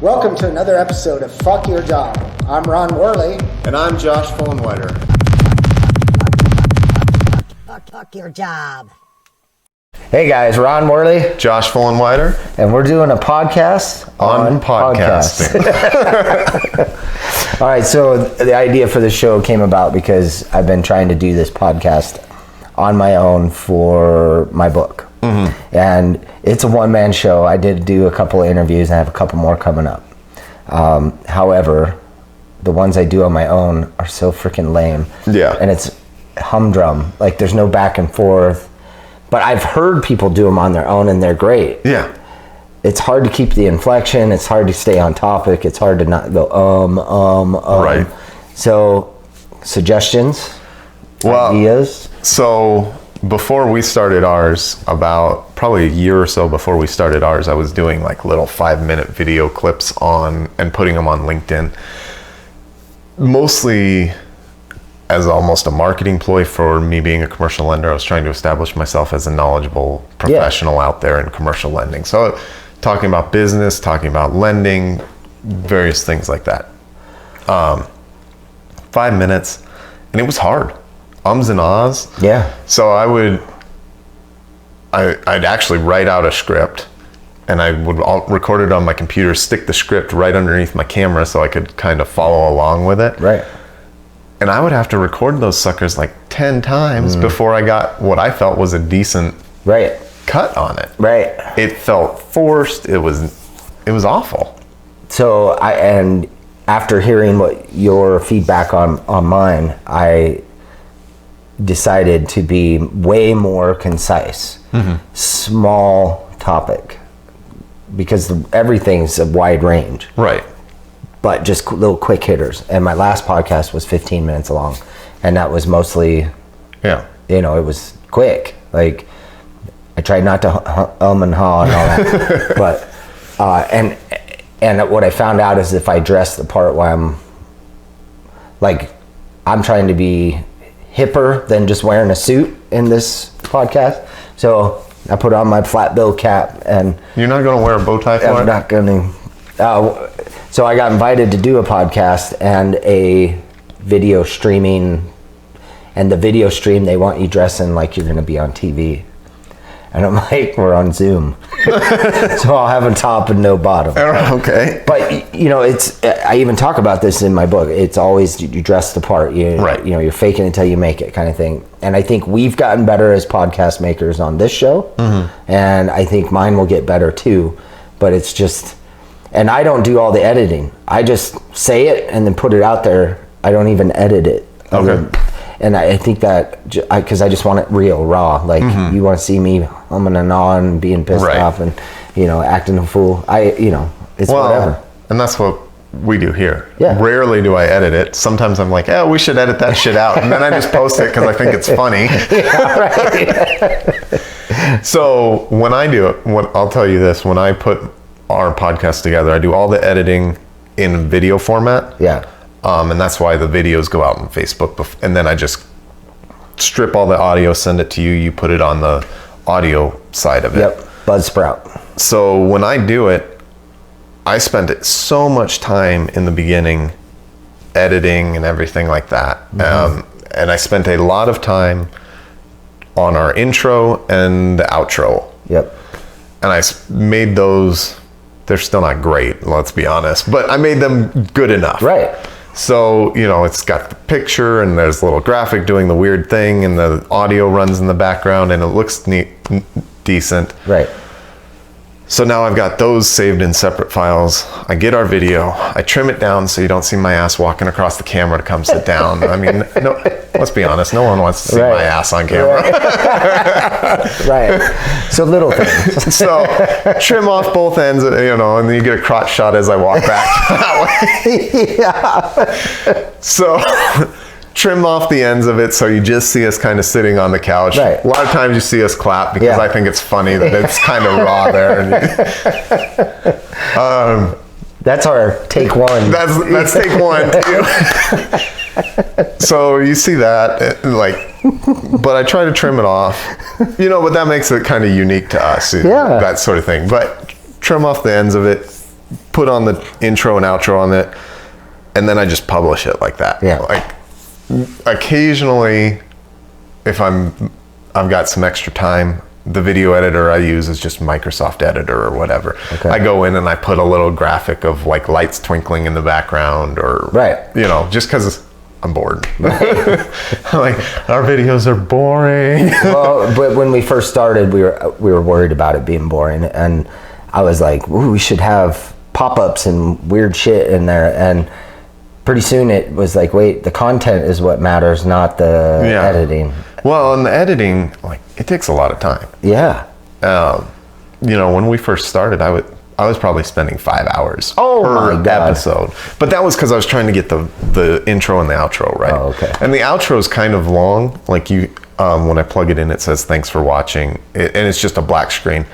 Welcome to another episode of Fuck Your Job. I'm Ron Worley. And I'm Josh Fullenwider. Fuck your job. Hey guys, Ron Worley. Josh Fullenwider. And we're doing a podcast on podcasting. All right, so the idea for the show came about because I've been trying to do this podcast on my own for my book. Mm-hmm. And it's a one-man show. I did do a couple of interviews and I have a couple more coming up. However, the ones I do on my own are so freaking lame. Yeah. And it's humdrum. Like, there's no back and forth. But I've heard people do them on their own and they're great. Yeah. It's hard to keep the inflection. It's hard to stay on topic. It's hard to not go, Right. So, suggestions? Ideas? So, before we started ours, about probably a year or so before we started ours, I was doing like little 5-minute video clips on and putting them on LinkedIn. Mostly as almost a marketing ploy for me being a commercial lender. I was trying to establish myself as a knowledgeable professional out there in commercial lending. So talking about business, talking about lending, various things like that. 5 minutes, and it was hard. Ums and ahs. Yeah. So I'd actually write out a script and I would record it on my computer, stick the script right underneath my camera so I could kind of follow along with it. Right. And I would have to record those suckers like 10 times before I got what I felt was a decent cut on it. Right. It felt forced. It was awful. So and after hearing what your feedback on mine, I decided to be way more concise. Mm-hmm. Small topic. Because everything's a wide range. Right. But just little quick hitters. And my last podcast was 15 minutes long. And that was mostly, it was quick. Like, I tried not to and haw and all that. But, and what I found out is if I dress the part where I'm trying to be hipper than just wearing a suit in this podcast. So I put on my flat bill cap and... You're not going to wear a bow tie for it? I'm not going to... So I got invited to do a podcast and a video streaming, and the video stream, they want you dressing like you're going to be on TV. And I'm like, we're on Zoom. So I'll have a top and no bottom. Okay. But, I even talk about this in my book. It's always you dress the part. You're faking it until you make it kind of thing. And I think we've gotten better as podcast makers on this show. Mm-hmm. And I think mine will get better too. But it's just... And I don't do all the editing. I just say it and then put it out there. I don't even edit it. Okay. And I think that, because I just want it real, raw. Like, you want to see me humming and gnawing and being pissed off and, acting a fool. It's whatever. And that's what we do here. Yeah. Rarely do I edit it. Sometimes I'm like, we should edit that shit out. And then I just post it because I think it's funny. Yeah, right. So when I do it, I'll tell you this, when I put our podcast together, I do all the editing in video format. Yeah. And that's why the videos go out on Facebook. And then I just strip all the audio, send it to you. You put it on the audio side of it. Yep. Buzzsprout. So when I do it, I spend so much time in the beginning editing and everything like that. Mm-hmm. And I spent a lot of time on our intro and the outro. Yep. And I made those... They're still not great, let's be honest, but I made them good enough. Right. So, it's got the picture and there's a little graphic doing the weird thing and the audio runs in the background and it looks decent. Right. So now I've got those saved in separate files. I get our video, I trim it down so you don't see my ass walking across the camera to come sit down. I mean, no, let's be honest, no one wants to see my ass on camera. Right. So little things. So trim off both ends, and then you get a crotch shot as I walk back that way. Yeah. So trim off the ends of it so you just see us kind of sitting on the couch. Right. A lot of times you see us clap because I think it's funny that it's kind of raw there. And that's our take one. That's take one too. So you see that, but I try to trim it off, but that makes it kind of unique to us, that sort of thing. But trim off the ends of it, put on the intro and outro on it, and then I just publish it like that. Yeah. Like occasionally, if I've got some extra time, the video editor I use is just Microsoft Editor or whatever. Okay. I go in and I put a little graphic of like lights twinkling in the background, or just because I'm bored. Like, our videos are boring. Well, but when we first started, we were worried about it being boring, and I was like, ooh, we should have pop-ups and weird shit in there. And pretty soon it was like, wait, the content is what matters, not the editing. Well, and the editing, like, it takes a lot of time. Yeah. When we first started, I was probably spending 5 hours my God. episode. But that was because I was trying to get the intro and the outro right. Oh, okay. And the outro is kind of long. Like when I plug it in, it says "Thanks for watching," and it's just a black screen.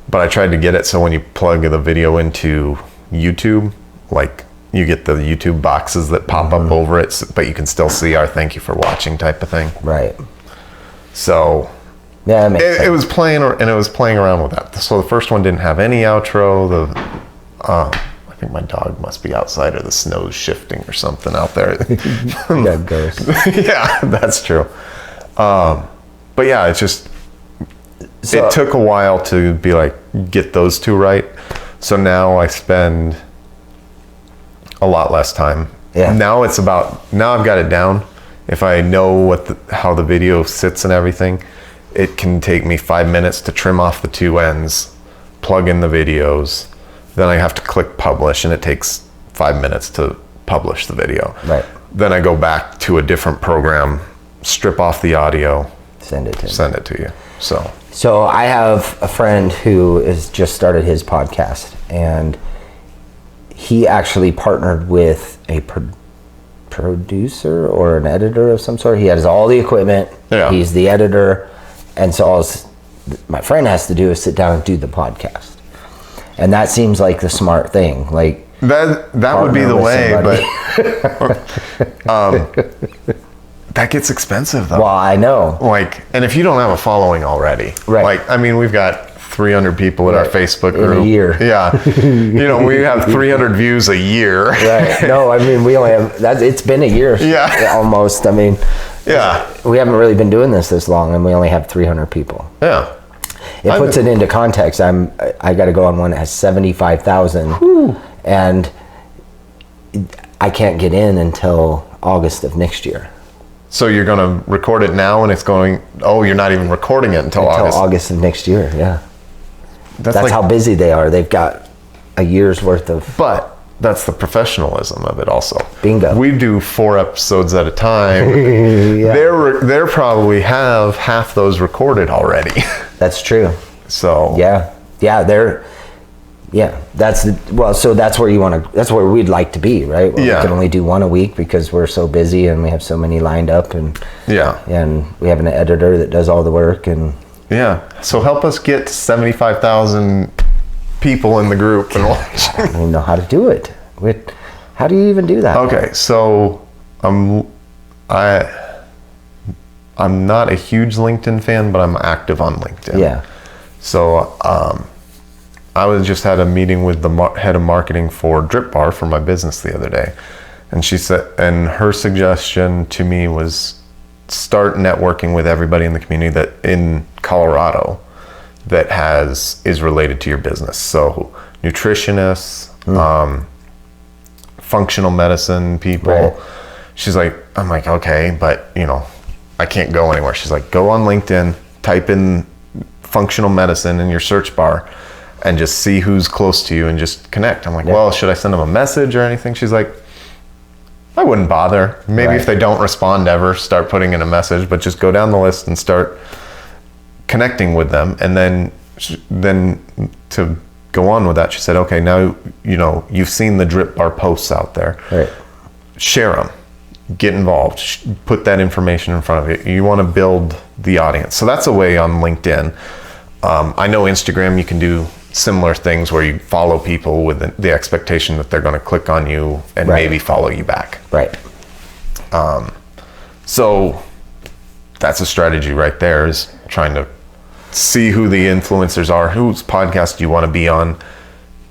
But I tried to get it so when you plug the video into YouTube, like, you get the YouTube boxes that pop up over it, but you can still see our "Thank you for watching" type of thing. Right. So. Yeah, that makes sense. It was playing around with that. So the first one didn't have any outro. I think my dog must be outside, or the snow's shifting or something out there. Yeah, ghost. Yeah, that's true. But yeah, it took a while to be like, get those two right. So now I spend a lot less time. Yeah. Now I've got it down. If I know how the video sits and everything, it can take me 5 minutes to trim off the two ends, plug in the videos, then I have to click publish, and it takes 5 minutes to publish the video. Right. Then I go back to a different program, strip off the audio, send it to you. So I have a friend who has just started his podcast, and he actually partnered with a producer or an editor of some sort. He has all the equipment. Yeah. He's the editor. And so all my friend has to do is sit down and do the podcast. And that seems like the smart thing. Like, that would be the way, but that gets expensive though. Well, I know. Like, and if you don't have a following already, right? Like, I mean, we've got 300 people in our Facebook group. In a year. Yeah. We have 300 views a year. Right. No, I mean, we only have that. It's been a year. Yeah. Almost. I mean. Yeah. We haven't really been doing this long, and we only have 300 people. Yeah. It puts it into context. I got to go on one that has 75,000, and I can't get in until August of next year. So you're going to record it now, and it's going. Oh, you're not even recording it until August of next year. Yeah. That's like, how busy they are. They've got a year's worth of. But that's the professionalism of it also. Bingo. We do 4 episodes at a time. Yeah. They're probably have half those recorded already. That's true. So yeah, so that's where that's where we'd like to be, right? Where we can only do one a week because we're so busy and we have so many lined up, and we have an editor that does all the work, and so help us get 75,000 people in the group and watch. I don't even know how to do it. How do you even do that? Okay, so I'm not a huge LinkedIn fan, but I'm active on LinkedIn. Yeah. So I just had a meeting with the head of marketing for Drip Bar for my business the other day, and she said, and her suggestion to me was start networking with everybody in the community that in Colorado that is related to your business. So nutritionists, functional medicine people. Right. She's like, I'm like, okay, but I can't go anywhere. She's like, go on LinkedIn, type in functional medicine in your search bar, and just see who's close to you and just connect. I'm like, well, should I send them a message or anything? She's like, I wouldn't bother. Maybe if they don't respond ever, start putting in a message, but just go down the list and start connecting with them. And then to go on with that, she said, okay, now you've seen the Drip Bar posts out there. Right. Share them, get involved, put that information in front of you. You want to build the audience. So that's a way on LinkedIn. I know Instagram, you can do similar things where you follow people with the expectation that they're going to click on you and maybe follow you back. Right. So that's a strategy right there, is trying to see who the influencers are, whose podcast you want to be on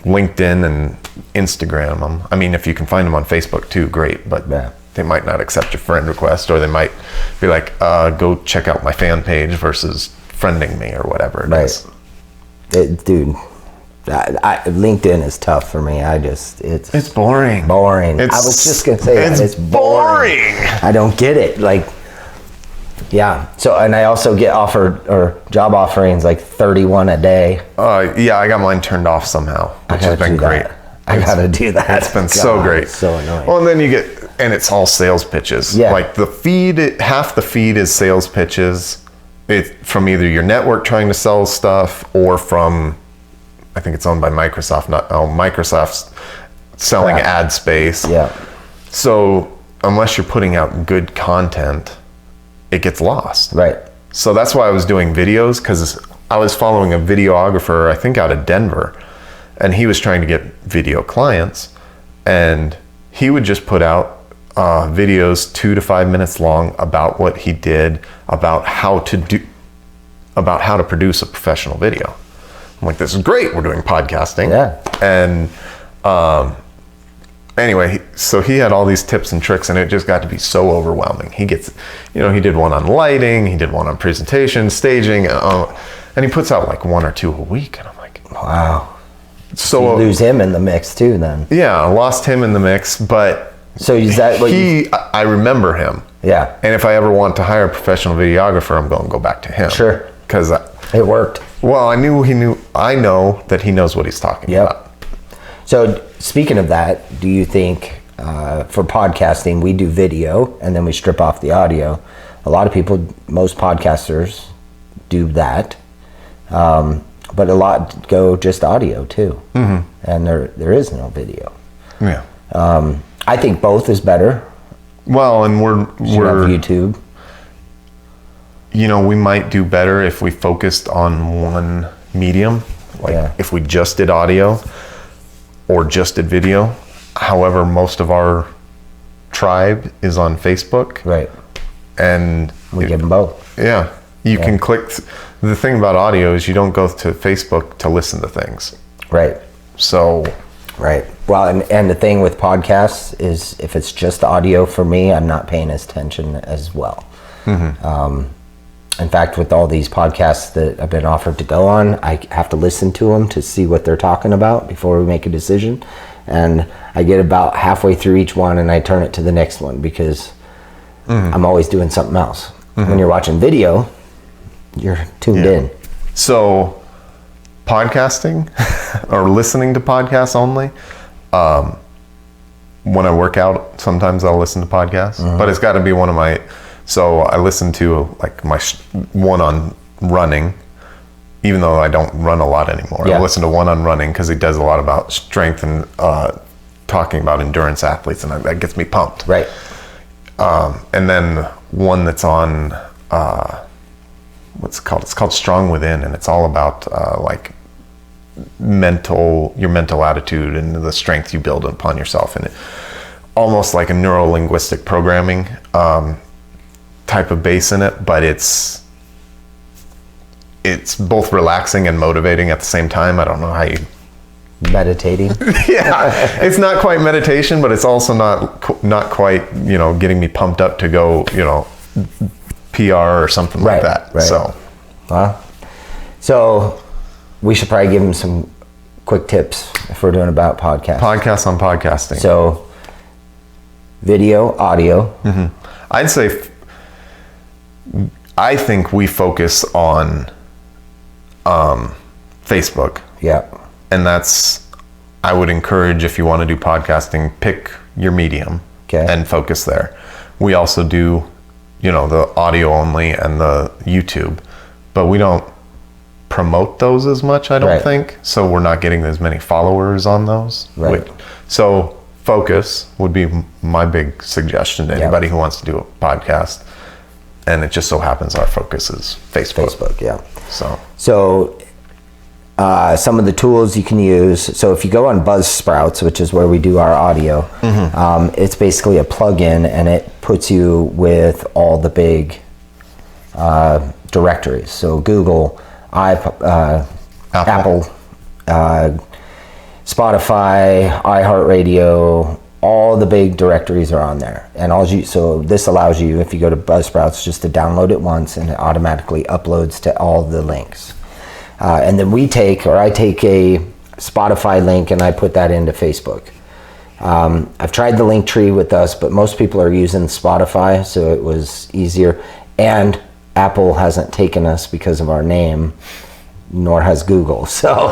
LinkedIn, and Instagram them. I mean, if you can find them on Facebook too, great. But Yeah. they might not accept your friend request, or they might be like, go check out my fan page versus friending me or whatever it is. Dude, LinkedIn is tough for me. It's boring. Boring. I was just gonna say that. It's boring. I don't get it. Like, yeah. So, and I also get offered or job offerings like 31 a day. Yeah, I got mine turned off somehow, which has been great. I gotta do that. It's been so great. It's so annoying. Well, and then you get, and it's all sales pitches. Yeah. Like the feed, half the feed is sales pitches. It's from either your network trying to sell stuff or from, I think it's owned by Microsoft. Microsoft's selling ad space. Yeah. So unless you're putting out good content, it gets lost. Right. So that's why I was doing videos, because I was following a videographer, I think out of Denver, and he was trying to get video clients, and he would just put out videos 2 to 5 minutes long about what he did, about how to produce a professional video. I'm like, this is great. We're doing podcasting. Yeah. And anyway, so he had all these tips and tricks, and it just got to be so overwhelming. He gets, he did one on lighting, he did one on presentation, staging, and he puts out like 1 or 2 a week. And I'm like, wow. So you lose him in the mix too, then. Yeah, I lost him in the mix, but so is that what I remember him. Yeah. And if I ever want to hire a professional videographer, I'm going to go back to him. Sure. Because it worked. Well, I know that he knows what he's talking about. So speaking of that, do you think for podcasting, we do video and then we strip off the audio? A lot of people, most podcasters do that. But a lot go just audio too. Mm-hmm. And there is no video. Yeah. I think both is better. Well, and we're YouTube. We might do better if we focused on one medium. Like if we just did audio or just did video. However, most of our tribe is on Facebook. Right. And we give them both. Yeah. You can click. The thing about audio is you don't go to Facebook to listen to things. Right. So. Right. Well, and the thing with podcasts is if it's just audio for me, I'm not paying attention as well. Mm-hmm. In fact, with all these podcasts that I've been offered to go on, I have to listen to them to see what they're talking about before we make a decision. And I get about halfway through each one and I turn it to the next one because I'm always doing something else. Mm-hmm. When you're watching video, you're tuned in. So podcasting or listening to podcasts only. When I work out, sometimes I'll listen to podcasts, but it's got to be one of my. So I listen to like my one on running, even though I don't run a lot anymore. I listen to one on running because he does a lot about strength and talking about endurance athletes, and that gets me pumped. Right. And then one that's on what's it called? It's called Strong Within, and it's all about like your mental attitude and the strength you build upon yourself, and almost like a neuro-linguistic programming type of base in it, but it's both relaxing and motivating at the same time. I don't know how you meditating. Yeah, it's not quite meditation, but it's also not quite getting me pumped up to go PR or something like that. Right. So we should probably give them some quick tips if we're doing about podcasts. Podcasts on podcasting. So video, audio. Mm-hmm. I'd say I think we focus on Facebook. Yeah. And I would encourage, if you want to do podcasting, pick your medium and focus there. We also do, the audio only and the YouTube, but we don't promote those as much, I don't think. So we're not getting as many followers on those. Right. So focus would be my big suggestion to anybody who wants to do a podcast. And it just so happens our focus is Facebook. Facebook, yeah. So some of the tools you can use. So if you go on Buzzsprouts, which is where we do our audio, it's basically a plugin, and it puts you with all the big directories. So Google, Apple, Spotify, iHeartRadio, all the big directories are on there. And so this allows you, if you go to Buzzsprouts, just to download it once and it automatically uploads to all the links. And then I take a Spotify link and I put that into Facebook. I've tried the link tree with us, but most people are using Spotify, so it was easier. And Apple hasn't taken us because of our name, nor has Google. So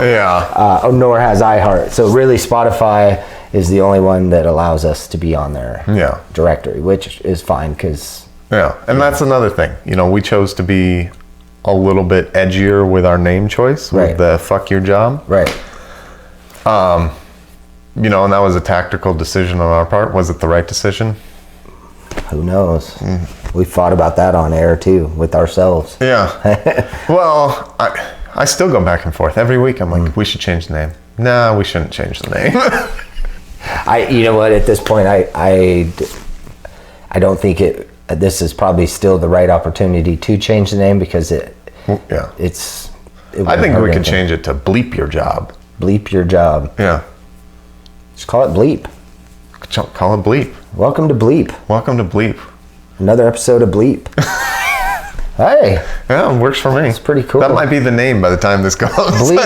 nor has iHeart. So really, Spotify is the only one that allows us to be on their directory, which is fine because and that's another thing. You know, we chose to be a little bit edgier with our name choice, with the fuck your job. Right. You know, and that was a tactical decision on our part. Was it the right decision? Who knows? We thought about that on air too, with ourselves. Yeah. Well, I still go back and forth. Every week I'm like, we should change the name. Nah, we shouldn't change the name. You know what, at this point, I don't think this is probably still the right opportunity to change the name because I think we could change it to Bleep Your Job. Bleep Your Job. Yeah. Just call it Bleep. Call it Bleep. Welcome to Bleep. Welcome to Bleep. Another episode of Bleep. Hey. Yeah, it works for me. It's pretty cool. That might be the name by the time this goes. Bleep.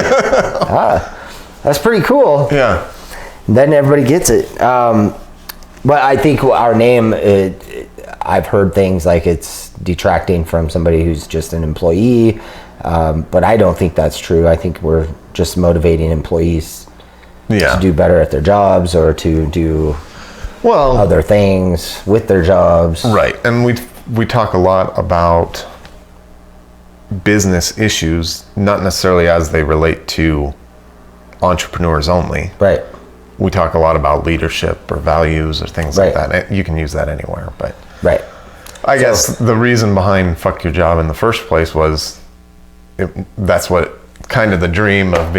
That's pretty cool. Yeah. Then everybody gets it. But I think our name, I've heard things like it's detracting from somebody who's just an employee. But I don't think that's true. I think we're just motivating employees to do better at their jobs or to do other things with their jobs. Right. And we talk a lot about business issues, not necessarily as they relate to entrepreneurs only. Right. We talk a lot about leadership or values or things like that. You can use that anywhere, but I guess the reason behind Fuck Your Job in the first place was that's what kind of the dream of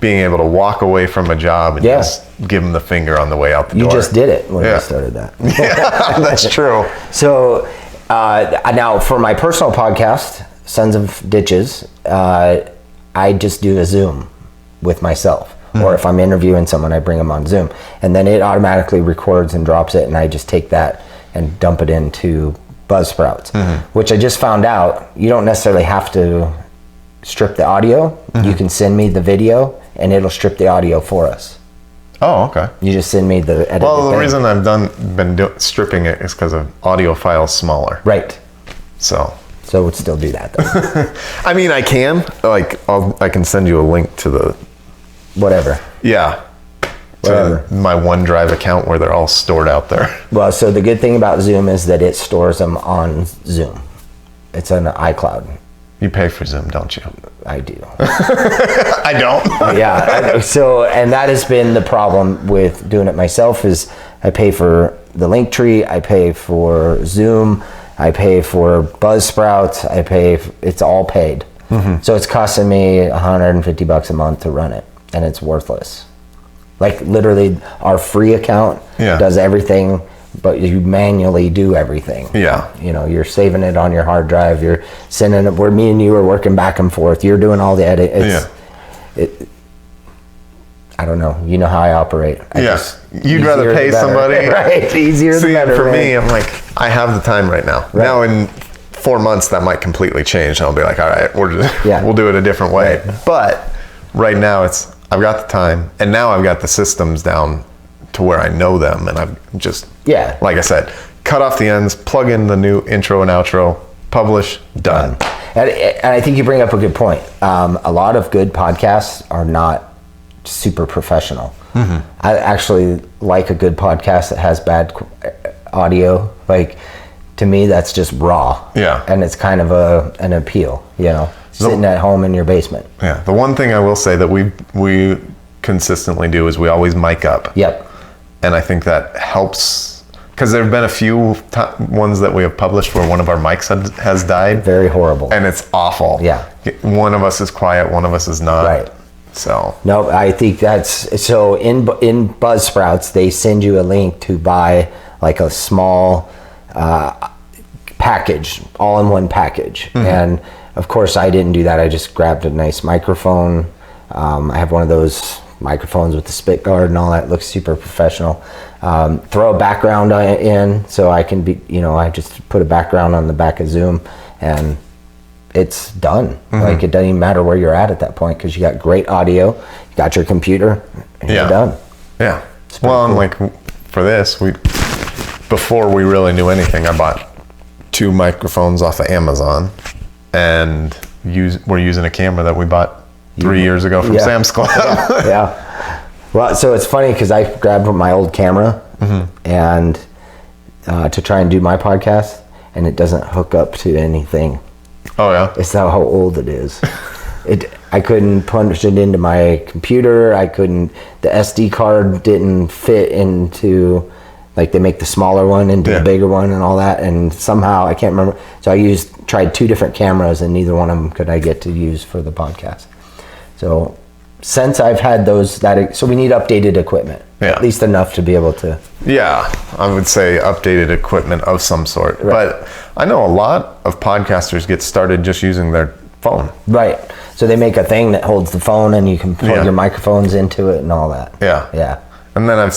being able to walk away from a job and just give them the finger on the way out the door. You just did it when I started that. Yeah, that's true. So now for my personal podcast, Sons of Ditches, I just do a Zoom with myself. Or if I'm interviewing someone, I bring them on Zoom. And then it automatically records and drops it, and I just take that and dump it into Buzzsprouts, which I just found out you don't necessarily have to strip the audio. You can send me the video, and it'll strip the audio for us. Oh, okay. You just send me the edited Well, the thing. reason I've been stripping it is because of audio files smaller. Right. So we'd still do that, though. I mean, I can. I can send you a link to the... Whatever. Yeah. To my OneDrive account where they're all stored out there. Well, so the good thing about Zoom is that it stores them on Zoom. It's on iCloud. You pay for Zoom, don't you? I do. I don't. Yeah. So, and that has been the problem with doing it myself is I pay for the Linktree, I pay for Zoom, I pay for Buzzsprouts, it's all paid. So it's costing me $150 a month to run it, and it's worthless. Like literally our free account does everything, but you manually do everything. Yeah. You know, you're saving it on your hard drive, you're sending it where me and you are working back and forth, you're doing all the edit. I don't know. You know how I operate. You'd rather pay somebody. Right. Easier the better. For me, I'm like, I have the time right now. Right. Now in 4 months, that might completely change. I'll be like, all right, we'll do it a different way. Right. But right now I've got the time, and now I've got the systems down to where I know them, and I'm just, like I said, cut off the ends, plug in the new intro and outro, publish, done. And I think you bring up a good point. A lot of good podcasts are not super professional. I actually like a good podcast that has bad audio. Like, to me, that's just raw. Yeah. And it's kind of an appeal, you know, sitting at home in your basement. Yeah. The one thing I will say that we consistently do is we always mic up. Yep. And I think that helps, because there have been a few ones that we have published where one of our mics has died. Very horrible. And it's awful. Yeah. One of us is quiet, one of us is not. Right. So. No, I think so in Buzzsprouts, they send you a link to buy like a small package, all-in-one package. And of course I didn't do that. I just grabbed a nice microphone. I have one of those microphones with the spit guard and all that. It looks super professional. Throw a background in so I can be, I just put a background on the back of Zoom and it's done. Like, it doesn't even matter where you're at that point because you got great audio, you got your computer, and you're done. Yeah. Well, and like for this, before we really knew anything, I bought 2 microphones off of Amazon, and we're using a camera that we bought 3 years ago from Sam's Club. Yeah. Well, so it's funny because I grabbed my old camera and to try and do my podcast, and it doesn't hook up to anything. Oh yeah. It's how old it is. I couldn't punch it into my computer. The SD card didn't fit into, like, they make the smaller one into the bigger one and all that. And somehow, I can't remember. So I tried 2 different cameras and neither one of them could I get to use for the podcast. So since I've had so we need updated equipment. Yeah. At least enough to be able to. Yeah, I would say updated equipment of some sort. Right. But I know a lot of podcasters get started just using their phone. Right. So they make a thing that holds the phone and you can plug your microphones into it and all that. Yeah. Yeah. And then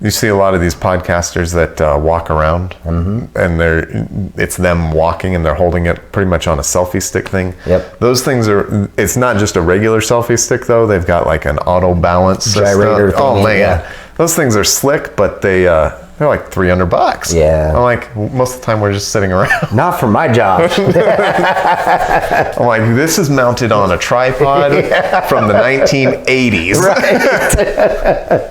you see a lot of these podcasters that walk around and it's them walking and they're holding it pretty much on a selfie stick thing. Yep. Those things it's not just a regular selfie stick though. They've got like an auto balance gyrator system. Oh man. Yeah. Those things are slick, but they're like $300. Yeah. I'm like, most of the time we're just sitting around. Not for my job. I'm like, this is mounted on a tripod from the 1980s. Right.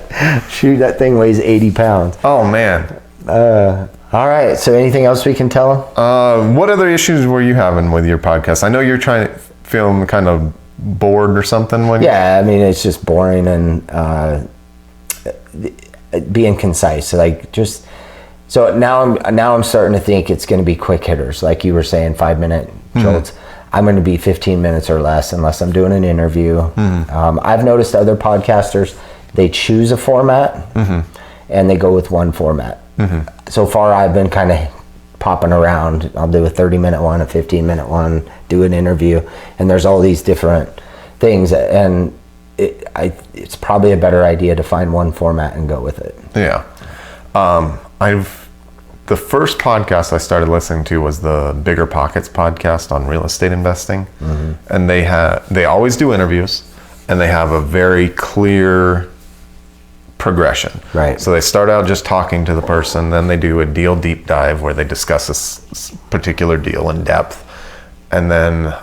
Shoot, that thing weighs 80 pounds. Oh man. All right. So anything else we can tell them? What other issues were you having with your podcast? I know you're feeling kind of bored or something. I mean, it's just boring and being concise. So now I'm starting to think it's going to be quick hitters, like you were saying, 5-minute jolts. I'm going to be 15 minutes or less unless I'm doing an interview. I've noticed other podcasters, they choose a format and they go with one format. So far I've been kind of popping around. I'll do a 30-minute one, a 15-minute one, do an interview, and there's all these different things, and it's probably a better idea to find one format and go with it. Yeah. The first podcast I started listening to was the Bigger Pockets podcast on real estate investing. And they always do interviews and they have a very clear progression. Right. So they start out just talking to the person, then they do a deal deep dive where they discuss a particular deal in depth. And then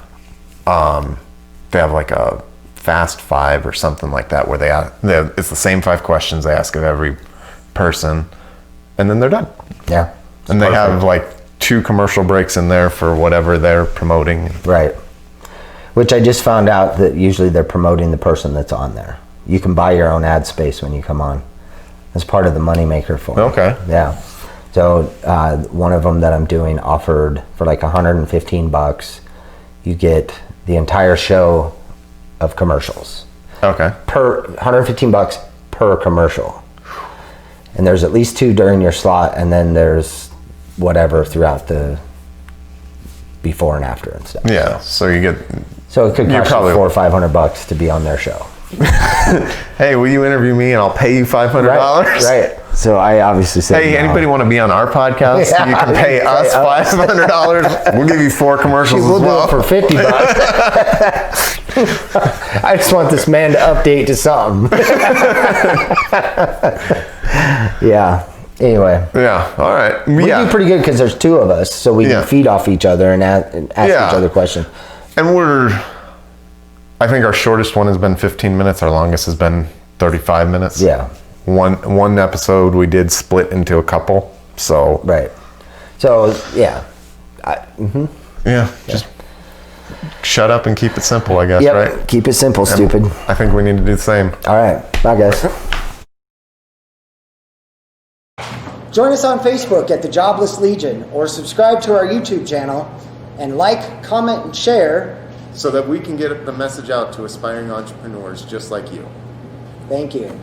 they have like a Fast 5 or something like that where it's the same 5 questions they ask of every person, and then they're done. Yeah. And they have like 2 commercial breaks in there for whatever they're promoting. Right. Which I just found out that usually they're promoting the person that's on there. You can buy your own ad space when you come on. That's part of the moneymaker for me. Okay. Yeah. So one of them that I'm doing offered for like $115. You get the entire show of commercials. Okay. Per $115 per commercial. And there's at least 2 during your slot, and then there's whatever throughout the before and after and stuff. Yeah. So you get. So it could cost you $400 or $500 to be on their show. Hey, will you interview me and I'll pay you $500? Right. So I obviously said, hey, anybody want to be on our podcast? Yeah, you can pay us $500. We'll give you 4 commercials we'll as well. Do it for $50. I just want this man to update to something. Yeah. Anyway. Yeah. All right. We do pretty good because there's 2 of us, so we can feed off each other and ask each other questions. And I think our shortest one has been 15 minutes. Our longest has been 35 minutes. Yeah. One episode we did split into a couple. So. Right. So yeah. Just shut up and keep it simple, I guess. Yep. Right. Keep it simple, stupid. I think we need to do the same. All right. Bye, guys. Join us on Facebook at The Jobless Legion or subscribe to our YouTube channel and like, comment, and share so that we can get the message out to aspiring entrepreneurs just like you. Thank you.